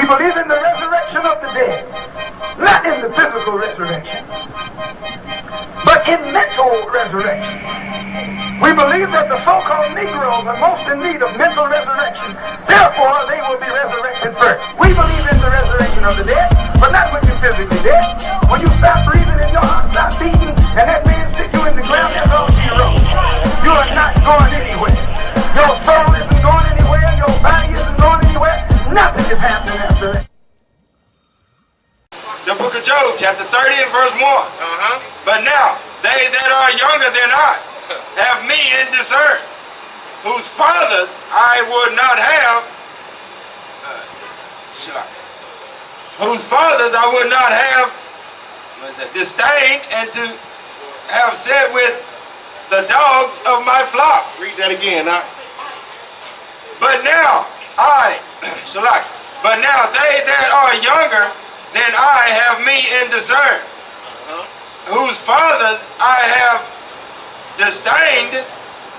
We believe in the resurrection of the dead, not in the physical resurrection, but in mental resurrection. We believe that the so-called Negroes are most in need of mental resurrection. Therefore, they will be resurrected first. We believe in the resurrection of the dead, but not when you're physically dead. When you stop breathing and your heart stop beating, and that man stick you in the ground, that's all she wrote. You are not going anywhere. Your soul isn't going anywhere. Your body isn't going anywhere. Nothing is happening after that. The book of Job, chapter 30 and verse 1. But now, they that are younger than I have me in discern, whose fathers I would not have, disdained, and to have said with the dogs of my flock. Read that again. But now but now they that are younger than I have me in discern, whose fathers I have disdained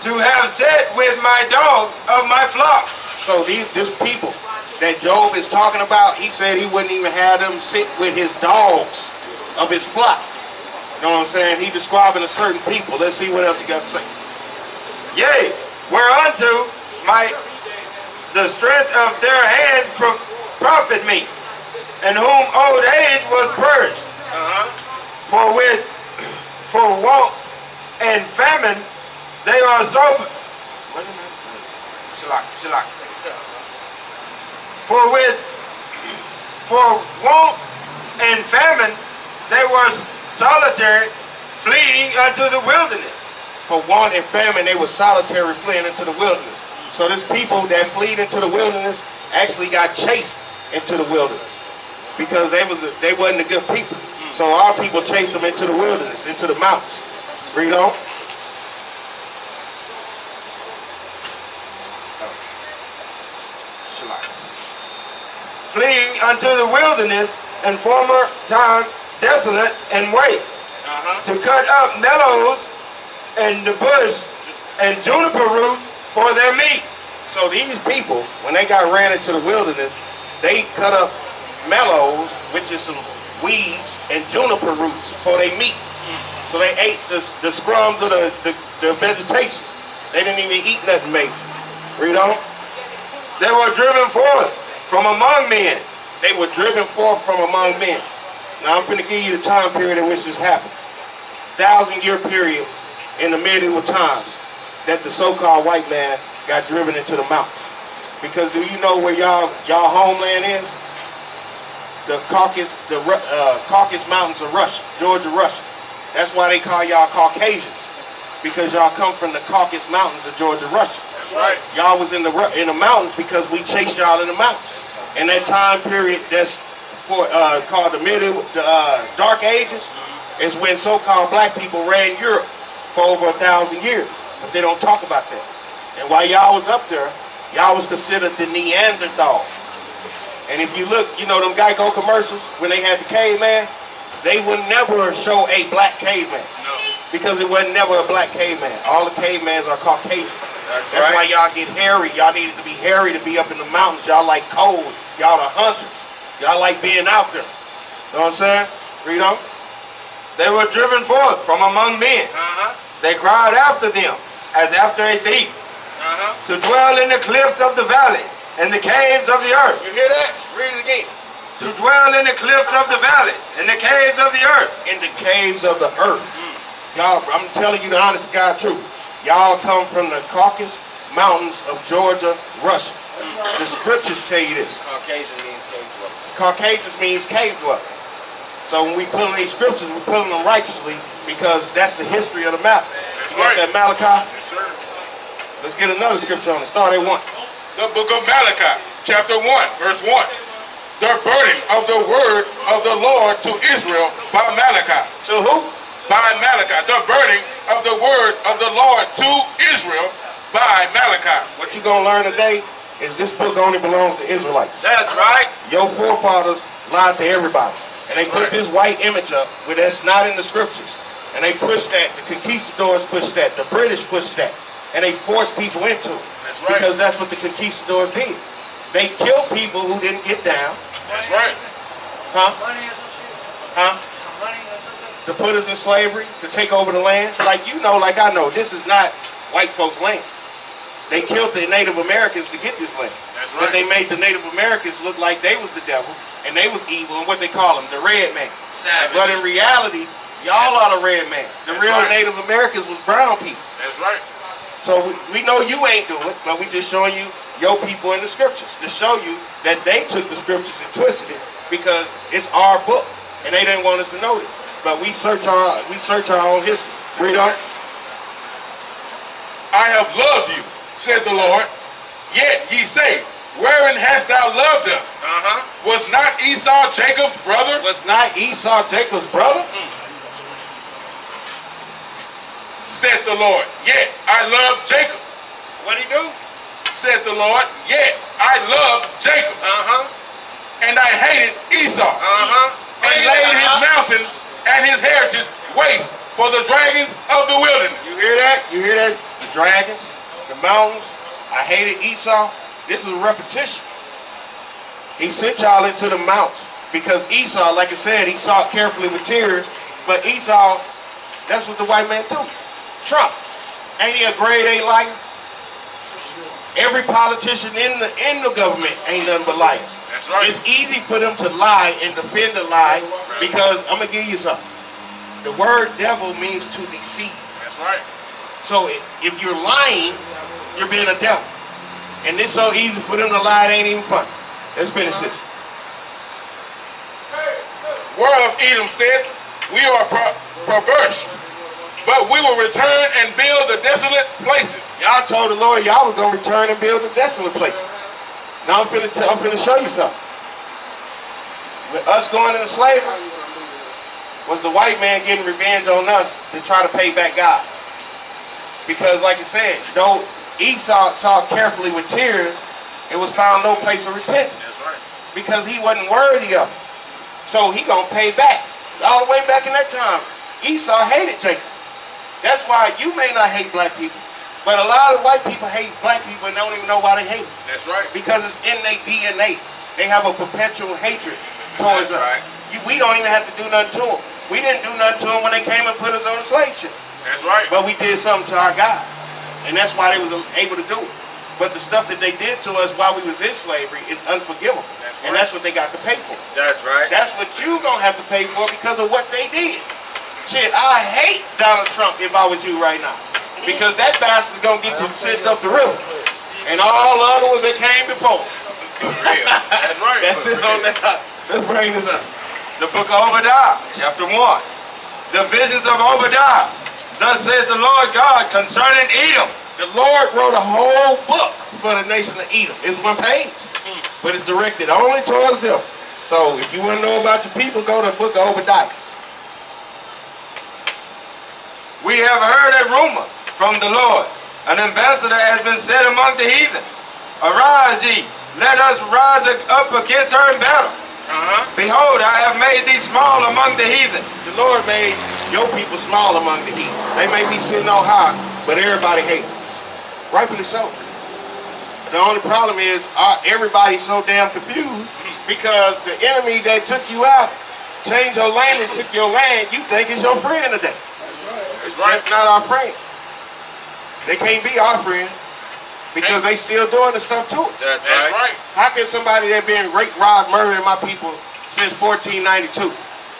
to have set with my dogs of my flock. So this people that Job is talking about, he said he wouldn't even have them sit with his dogs of his flock. You know what I'm saying? He describing a certain people. Let's see what else he got to say. Yea, whereunto the strength of their hands profit me, and whom old age was purged. For want and famine they are sober. For want and famine they were solitary, fleeing unto the wilderness. For want and famine they were solitary, fleeing into the wilderness. So this people that fled into the wilderness actually got chased into the wilderness because they wasn't a good people. So our people chased them into the wilderness, into the mountains. Read on. Fleeing unto the wilderness, and former time desolate and waste, to cut up mellows and the bush and juniper roots for their meat. So these people, when they got ran into the wilderness, they cut up mellows, which is some weeds, and juniper roots for their meat. So they ate the scrums of the vegetation. They didn't even eat nothing major. Read on. They were driven forth from among men. They were driven forth from among men. Now I'm going to give you the time period in which this happened. 1,000-year period in the medieval times that the so-called white man got driven into the mountains. Because do you know where y'all homeland is? The Caucasus Mountains of Russia, Georgia, Russia. That's why they call y'all Caucasians, because y'all come from the Caucasus Mountains of Georgia, Russia. That's right. Y'all was in the mountains because we chased y'all in the mountains. And that time period that's called the Dark Ages is when so-called black people ran Europe for over 1,000 years. But they don't talk about that. And while y'all was up there, y'all was considered the Neanderthal. And if you look, you know them Geico commercials when they had the caveman, they would never show a black caveman. No. Because it wasn't never a black caveman. All the cavemans are Caucasian. That's right. why y'all get hairy. Y'all needed to be hairy to be up in the mountains. Y'all like cold. Y'all are hunters. Y'all like being out there. You know what I'm saying? Read on. They were driven forth from among men. They cried after them as after a thief, to dwell in the cliffs of the valleys and the caves of the earth. You hear that? Read it again. To dwell in the cliffs of the valleys and the caves of the earth. In the caves of the earth. Y'all, I'm telling you the honest God truth. Y'all come from the Caucasus Mountains of Georgia, Russia. The scriptures tell you this. Caucasian means cave dweller. Caucasians means cave dweller. So when we put in these scriptures, we put them righteously because that's the history of the matter. That's you got right. that Malachi? Yes, sir. Let's get another scripture on it. Start at 1. The book of Malachi, chapter 1, verse 1. The burden of the word of the Lord to Israel by Malachi. To who? By Malachi. The burden of the word of the Lord to Israel by Malachi. What you gonna learn today is this book only belongs to Israelites. That's right. Your forefathers lied to everybody. And they put this white image up where that's not in the scriptures. And they pushed that. The conquistadors pushed that. The British pushed that. And they forced people into it. That's right. Because that's what the conquistadors did. They killed people who didn't get down. That's right. Huh? Huh? To put us in slavery, to take over the land. Like you know, like I know, this is not white folks' land. They killed the Native Americans to get this land. That's right. But they made the Native Americans look like they was the devil, and they was evil, and what they call them, the red man. Savage. But in reality, y'all are the red man. The That's real right. Native Americans was brown people. That's right. So we know you ain't do it, but we just showing you your people in the scriptures to show you that they took the scriptures and twisted it because it's our book, and they didn't want us to know this. But we search our own history. Read on. I have loved you, said the Lord. Yet ye say, wherein hast thou loved us? Was not Esau Jacob's brother? Was not Esau Jacob's brother? Said the Lord. Yet I love Jacob. What'd he do? Said the Lord. Yet I love Jacob. And I hated Esau. And laid his mountains and his heritage waste for the dragons of the wilderness. You hear that? You hear that? The dragons, the mountains. I hated Esau. This is a repetition. He sent y'all into the mountains because Esau, like I said, he sought carefully with tears. But Esau, that's what the white man do. Trump, ain't he a grade A liar? Every politician in the government ain't nothing but liars. That's right. It's easy for them to lie and defend a lie because I'm gonna give you something. The word devil means to deceive. That's right. So if you're lying, you're being a devil. And it's so easy for them to lie, it ain't even funny. Let's finish this. Whereof Edom said, we are perverse, but we will return and build the desolate places. Y'all told the Lord y'all was gonna return and build the desolate places. Now I'm finna show you something. With us going into slavery, was the white man getting revenge on us to try to pay back God. Because like I said, though Esau saw carefully with tears, it was found no place of repentance. That's right. Because he wasn't worthy of it. So he gonna pay back. All the way back in that time, Esau hated Jacob. That's why you may not hate black people, but a lot of white people hate black people and don't even know why they hate them. That's right. Because it's in their DNA. They have a perpetual hatred towards That's us. right. We don't even have to do nothing to them. We didn't do nothing to them when they came and put us on the slave ship. That's right. But we did something to our God. And that's why they was able to do it. But the stuff that they did to us while we was in slavery is unforgivable. That's And right. that's what they got to pay for. That's right. That's what you gonna have to pay for because of what they did. Shit, I hate Donald Trump if I was you right now. Because that bastard's gonna get you sent up the river. And all the other ones that came before. That's right. That's it on that. Let's bring this up. The book of Obadiah, chapter 1. The visions of Obadiah. Thus says the Lord God concerning Edom. The Lord wrote a whole book for the nation of Edom. It's one page. But it's directed only towards them. So if you want to know about your people, go to the book of Obadiah. We have heard a rumor from the Lord. An ambassador has been set among the heathen. Arise ye, let us rise up against her in battle. Behold, I have made thee small among the heathen. The Lord made your people small among the heathen. They may be sitting on high, but everybody hates us. Rightfully so. The only problem is everybody's so damn confused because the enemy that took you out, changed your land and took your land, you think is your friend today. That's not our friend. They can't be our friend because they still doing the stuff to us. That's That's right. How can somebody that been raped, robbed, murdering my people since 1492?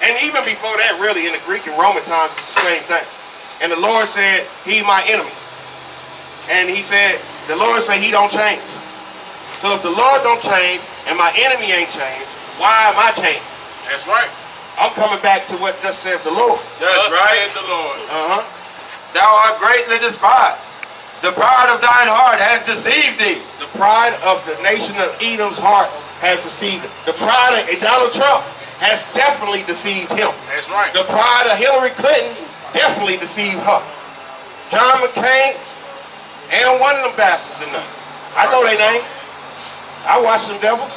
And even before that, really, in the Greek and Roman times, it's the same thing. And the Lord said, he's my enemy. And he said, the Lord said he don't change. So if the Lord don't change and my enemy ain't changed, why am I changing? That's right. I'm coming back to what thus saith the Lord. That's Thus right. said the Lord. Thou art greatly despised. The pride of thine heart has deceived thee. The pride of the nation of Edom's heart has deceived him. The pride of Donald Trump has definitely deceived him. That's right. The pride of Hillary Clinton definitely deceived her. John McCain, and one of them bastards in there. I know their name. I watch them devils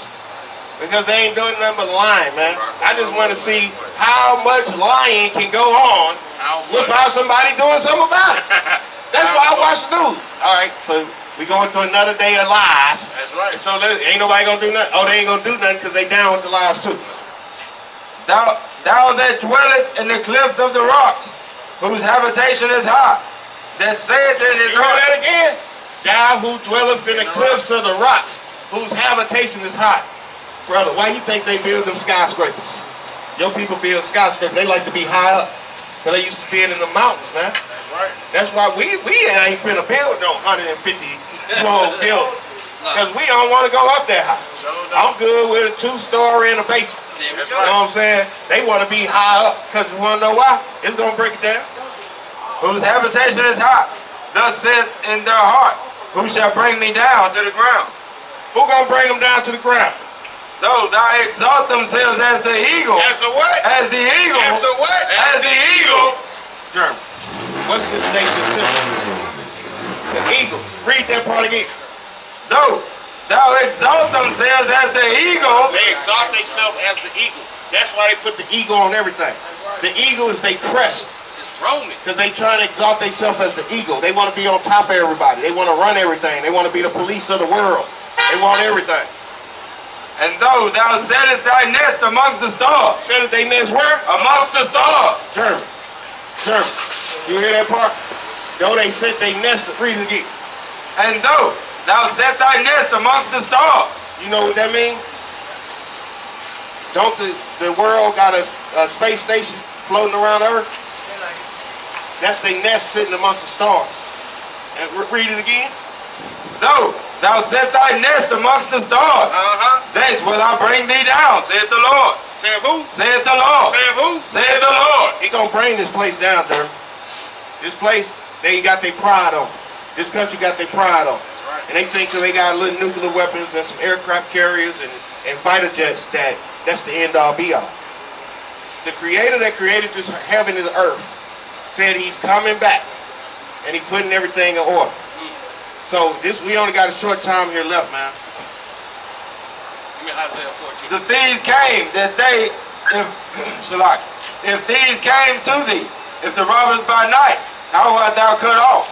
because they ain't doing nothing but lying, man. I just want to see how much lying can go on without somebody doing something about it. That's why I watch the news. All right, so We going to another day of lies. That's right. So ain't nobody gonna do nothing. Oh, they ain't gonna do nothing because they down with the lies too. Thou that dwelleth in the cliffs of the rocks, whose habitation is high, that saith in his You hear heart, that again? Thou who dwelleth in the cliffs of the rocks, whose habitation is high. Brother, why you think they build them skyscrapers? Your people build skyscrapers. They like to be high up. Because they used to be in the mountains, man. That's right. That's why we ain't finna build no 150 floor building. Because we don't want to go up that high. I'm good with a 2-story and a basement. That's You know what I'm saying? They want to be high up because you want to know why? It's going to break it down. whose habitation is high, thus saith in their heart, who shall bring me down to the ground? Who going to bring them down to the ground? Those that exalt themselves as the eagle. As the what? As the eagle. As the what? As the eagle. German. What's this nation's symbol? The eagle. Read that part again. Those thou exalt themselves as the eagle. They exalt themselves as the eagle. That's why they put the eagle on everything. The eagle is they press. Roman. Because they trying to exalt themselves as the eagle. They want to be on top of everybody. They want to run everything. They want to be the police of the world. They want everything. And though thou settest thy nest amongst the stars. Said that they nest where? Amongst the stars. German. German. You hear that part? Though they set they nest, read it again. And though thou set thy nest amongst the stars. You know what that means? Don't the world got a space station floating around Earth? That's their nest sitting amongst the stars. And read it again. Though thou set thy nest amongst the stars. Thence will I bring thee down, saith the Lord. Saith who? Saith the Lord. Saith who? Saith the Lord. He gonna bring this place down, Dirk. This place, they got their pride on. This country got their pride on. And they think that they got little nuclear weapons and some aircraft carriers and fighter jets that's the end all be all. The creator that created this heaven and earth said he's coming back and he putting everything in order. So we only got a short time here left, man. Give me Isaiah 14. The thieves came that they, if thieves came to thee, if the robbers by night, how art thou cut off?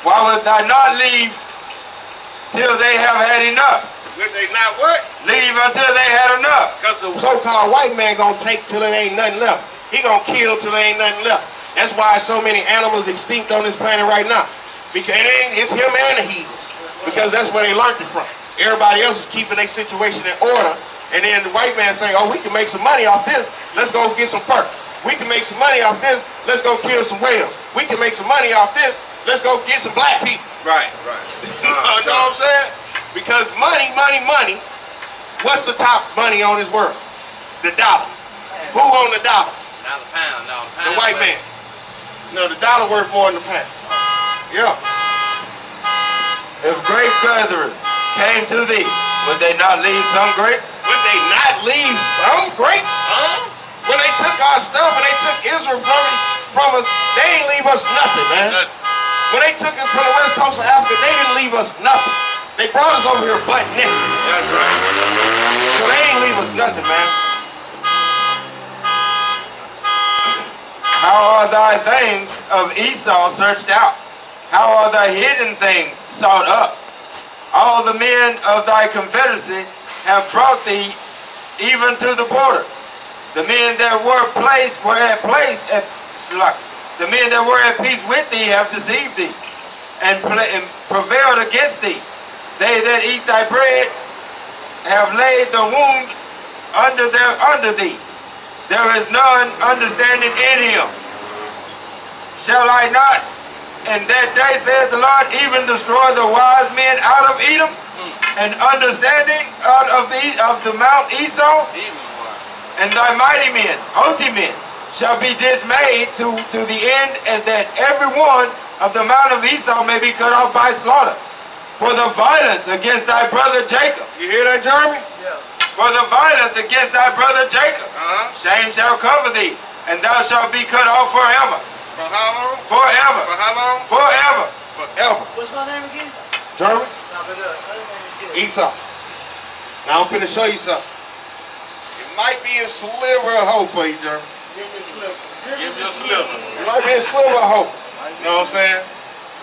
Why would thou not leave till they have had enough? Would they not what? Leave until they had enough. Because the so-called white man gonna take till there ain't nothing left. He gonna kill till there ain't nothing left. That's why so many animals extinct on this planet right now. Because it's him and the heathens. Because that's where they learned it from. Everybody else is keeping their situation in order. And then the white man saying, oh, we can make some money off this. Let's go get some perks. We can make some money off this. Let's go kill some whales. We can make some money off this. Let's go get some black people. Right. You know what I'm saying? Because money. What's the top money on this world? The dollar. Who on the dollar? Not a pound, no. The white man. No, the dollar worth more than the pound. Yeah. If grape gatherers came to thee, would they not leave some grapes? Would they not leave some grapes? When they took our stuff and they took Israel from us, they ain't leave us nothing, man. When they took us from the west coast of Africa, they didn't leave us nothing. They brought us over here butt naked. That's right. So they ain't leave us nothing, man. How are thy things of Esau searched out? How are thy hidden things sought up? All the men of thy confederacy have brought thee even to the border. The men that were at peace with thee have deceived thee and prevailed against thee. They that eat thy bread have laid the wound under thee. There is none understanding in him. Shall I not, in that day, saith the Lord, even destroy the wise men out of Edom, and understanding out of the Mount Esau? And thy mighty men, haughty men, shall be dismayed to the end, and that every one of the Mount of Esau may be cut off by slaughter. For the violence against thy brother Jacob. You hear that, Jeremy? Yeah. For the violence against thy brother Jacob. Shame shall cover thee, and thou shalt be cut off forever. For how long? Forever. For how long? Forever. Forever. What's my name again? Jeremy? Esau. Now I'm finna show you something. It might be a sliver of hope for you, Jeremy. Give me a sliver. Give me a sliver. It might be a sliver of hope. You know what I'm saying?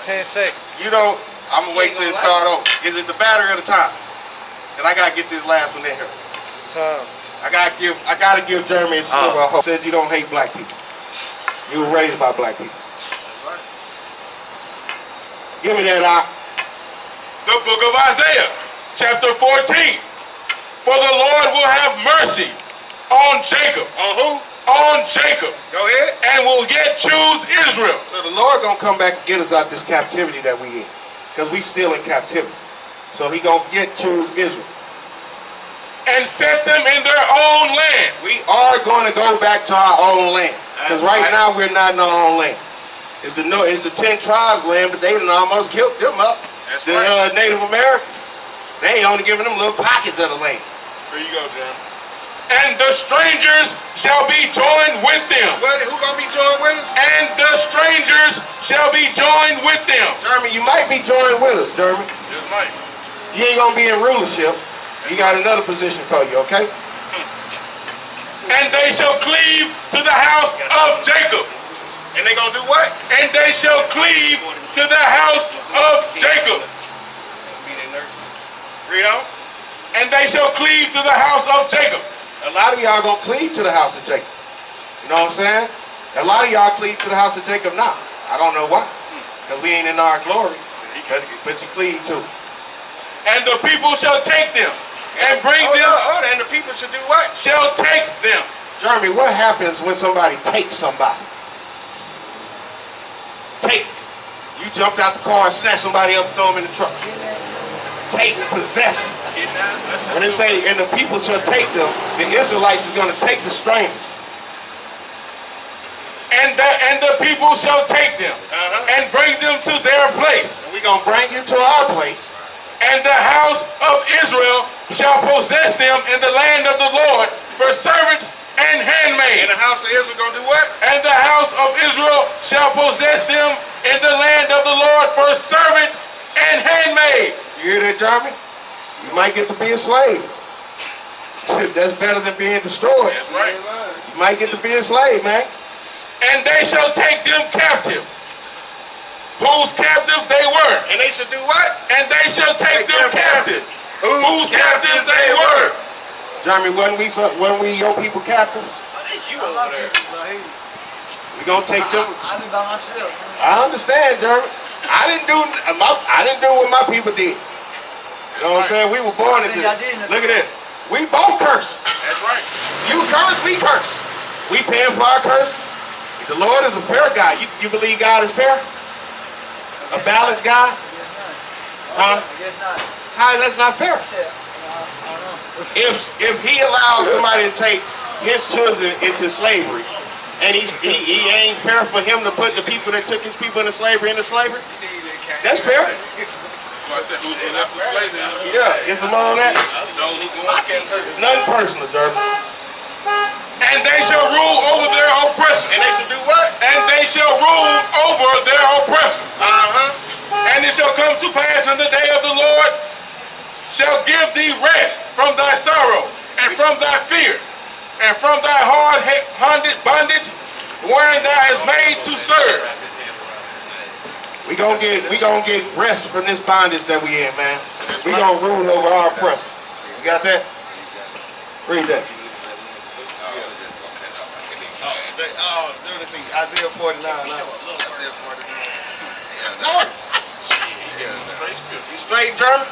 10 seconds. You know, I'm gonna wait till it start over. Is it the battery or the time? Cause I gotta get this last one in here. Time. I gotta give Jeremy a silver hope. Says you don't hate black people. You were raised by black people. Give me that eye. The book of Isaiah, chapter 14. For the Lord will have mercy on Jacob. On who? On Jacob. Go ahead. And will yet choose Israel. So the Lord gonna come back and get us out this captivity that we in. Because we still in captivity. So he gonna choose Israel. And set them in their own land. We are going to go back to our own land. Because right now we're not in our own land. It's the 10 tribes land, but they done almost killed them up. That's the right. Native Americans. They ain't only giving them little pockets of the land. There you go, Jim. And the strangers shall be joined with them. Who gonna be joined with us? And the strangers shall be joined with them. Jeremy, you might be joined with us, Jeremy. Just might. You ain't gonna be in rulership. You got another position for you, okay? And they shall cleave to the house of Jacob. And they gonna do what? And they shall cleave to the house of Jacob. Read on. And they shall cleave to the house of Jacob. A lot of y'all gonna cleave to the house of Jacob. You know what I'm saying? A lot of y'all cleave to the house of Jacob now. I don't know why. Because we ain't in our glory. But you cleave to. And the people shall take them. And bring them. And the people should do what? Shall take them. Jeremy, what happens when somebody takes somebody? Take. You jumped out the car and snatched somebody up and throw them in the truck. Take, possess. When they say, and the people shall take them, the Israelites is going to take the strangers. And the people shall take them. And bring them to their place. And we're going to bring you to our place. And the house of Israel shall possess them in the land of the Lord for servants and handmaids. And the house of Israel gonna do what? And the house of Israel shall possess them in the land of the Lord for servants and handmaids. You hear that, Jeremy? You might get to be a slave. That's better than being destroyed. That's right. You might get to be a slave, man. And they shall take them captive. Whose captives they were. And they should do what? And they shall take them captives. Whose captives they were. Jeremy, wasn't we your people captive? You over there. We gonna take them. I be by myself. I understand, Jeremy. I didn't do what my people did. You know what I'm saying? We were born into this. Look at this. We both cursed. That's right. You curse, we curse. We paying for our curses. The Lord is a fair God. You believe God is fair? A balanced God? Huh? How is that not fair? If he allows somebody to take his children into slavery, and he ain't fair for him to put the people that took his people into slavery, that's fair. Yeah, it's among that. It's nothing personal, Jeremy. And they shall rule over their oppressors. And they should do what? And they shall rule over their oppressors. And it shall come to pass in the day of the Lord shall give thee rest from thy sorrow and from thy fear and from thy hard-handed bondage wherein thou hast made to serve. We gonna get rest from this bondage that we in, man. We gonna rule over our oppressors. You got that? Read that. Let's see, Isaiah 49. You straight, German?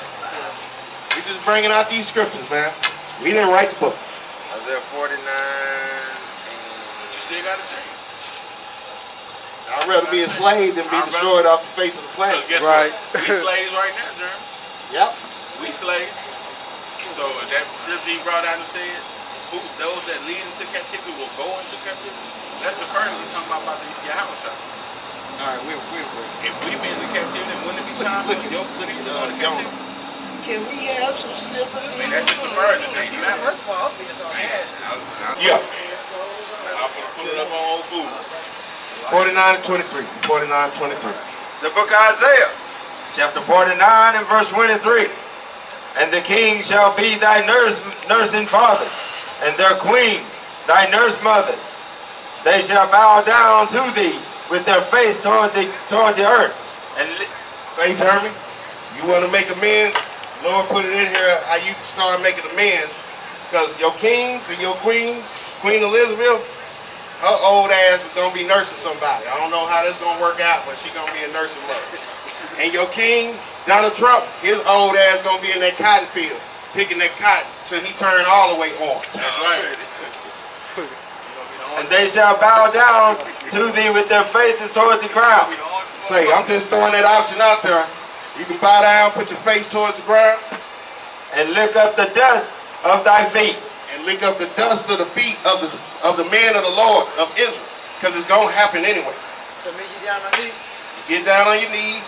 We just bringing out these scriptures, man. We didn't write the book. Isaiah 49. You still got to change. I'd rather be a slave than be destroyed off the face of the planet. Right. We slaves right now, Jeremy. Yep. We slaves. So that scripture he brought out and said, those that lead into captivity will go into captivity. That's the person he's talking about the Yahweh. All right, we're. If we been in captivity, wouldn't it be time for your city to go into captivity? Can we have some sympathy? I mean, that's just the version. Ain't that? Yeah. I'm gonna pull it up on old Google. 49-23. 49-23. The book of Isaiah, chapter 49 and verse 23. And the king shall be thy nursing fathers, and their queens thy nurse mothers. They shall bow down to thee with their face toward the earth. And say, Jeremy. You want to make amends? Lord put it in here how you can start making amends. Because your kings and your queens, Queen Elizabeth, her old ass is going to be nursing somebody. I don't know how this going to work out, but she's going to be a nursing mother. And your king, Donald Trump, his old ass going to be in that cotton field, picking that cotton till he turn all the way orange. That's right. And they shall bow down to thee with their faces towards the ground. Say, I'm just throwing that option out there. You can bow down, put your face towards the ground, And lick up the dust of thy feet. and lick up the dust of the feet of the men of the Lord of Israel. Because it's going to happen anyway. So me get down on my knees. You get down on your knees,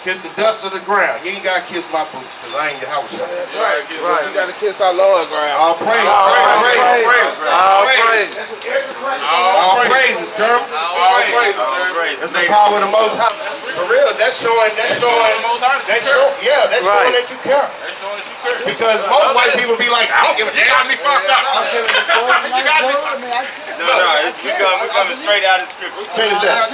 kiss the dust of the ground. You ain't got to kiss my boots because I ain't your house. Right. You got to kiss our Lord's ground. All praise. All All praises, Jeremy. All praise. That's the power of the Most High. For real, that's showing that you care. That's showing that you care. Because most white people be like, I don't give a You damn. got me fucked up. You got me. We're coming straight out of scripture. Finish that.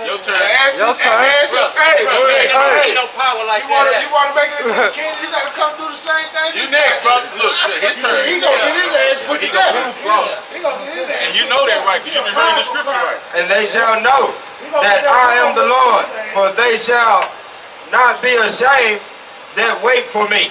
Your turn. Your turn. Hey, no power like you want to make it into the king, you got to come do the same thing. You next, brother. Look, his turn. He gonna get his ass put He together. gonna do wrong. He gonna get his ass. And you know that right, because you been reading the scripture right. And they shall know that I am the Lord, for they shall not be ashamed that wait for me.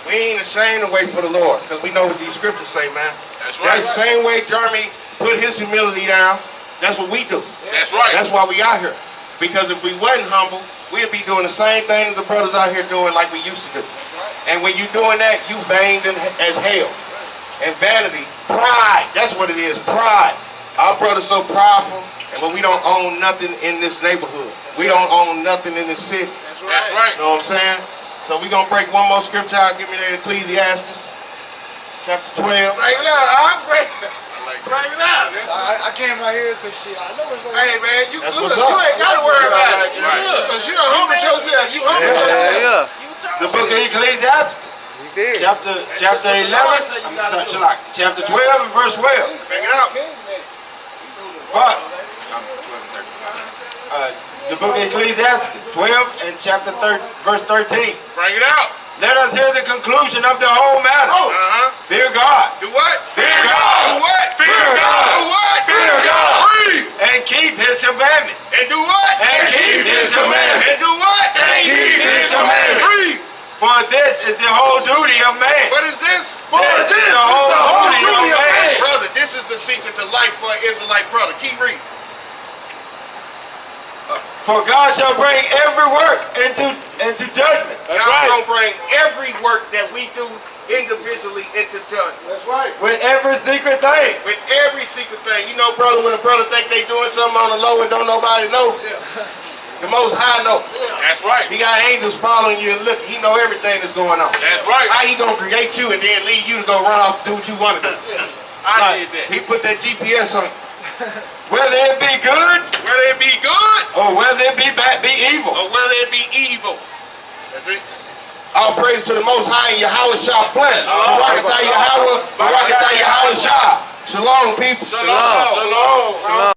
We ain't ashamed to wait for the Lord, because we know what these scriptures say, man. That's right. That's the same way Jeremy put his humility down. That's what we do. That's right. That's why we out here. Because if we wasn't humble, we'd be doing the same thing that the brothers out here doing like we used to do. And when you doing that, you vain as hell. And vanity, pride, that's what it is, pride. Our brother's so prideful, but we don't own nothing in this neighborhood. We don't own nothing in this city. That's right. You know what I'm saying? So we're going to break one more scripture out. Give me that Ecclesiastes, chapter 12. Break it out. I'm breaking it. Break it out. I came right here because I know it's going Hey, man, you That's good. what's You up. ain't got to worry about it. Right. Because you done humbled yourself. You humbled yourself. The book of Ecclesiastes, chapter 11, chapter 12 and verse 12. Bring it out. But the book of Ecclesiastes, 12 and verse 13. Bring it out. Let us hear the conclusion of the whole matter. Fear God. Do what? Fear God. Do what? Fear God. Do what? Fear God. Read. And keep his commandments. And do what? And keep his commandments. And do what? And keep his commandments. Read. For this is the whole duty of man. What is this? This is the whole duty of man. Brother, this is the secret to life for an Israelite brother. Keep reading. For God shall bring every work into judgment. God's going to bring every work that we do individually into judgment. That's right. With every secret thing. With every secret thing. You know, brother, when a brother think they doing something on the low and don't nobody know, the Most High know. That's right. He got angels following you and looking. He know everything that's going on. That's right. How he gonna create you and then leave you to go run off and do what you want to do? I did that. He put that GPS on you. Whether it be good Whether it be good or whether it be bad, be evil. or whether it be evil. That's it. All praise to the Most High and Yahweh Shah bless. Barakatah Yahweh, Barakatah Yahweh Shah. Shalom, people. Shalom. Shalom.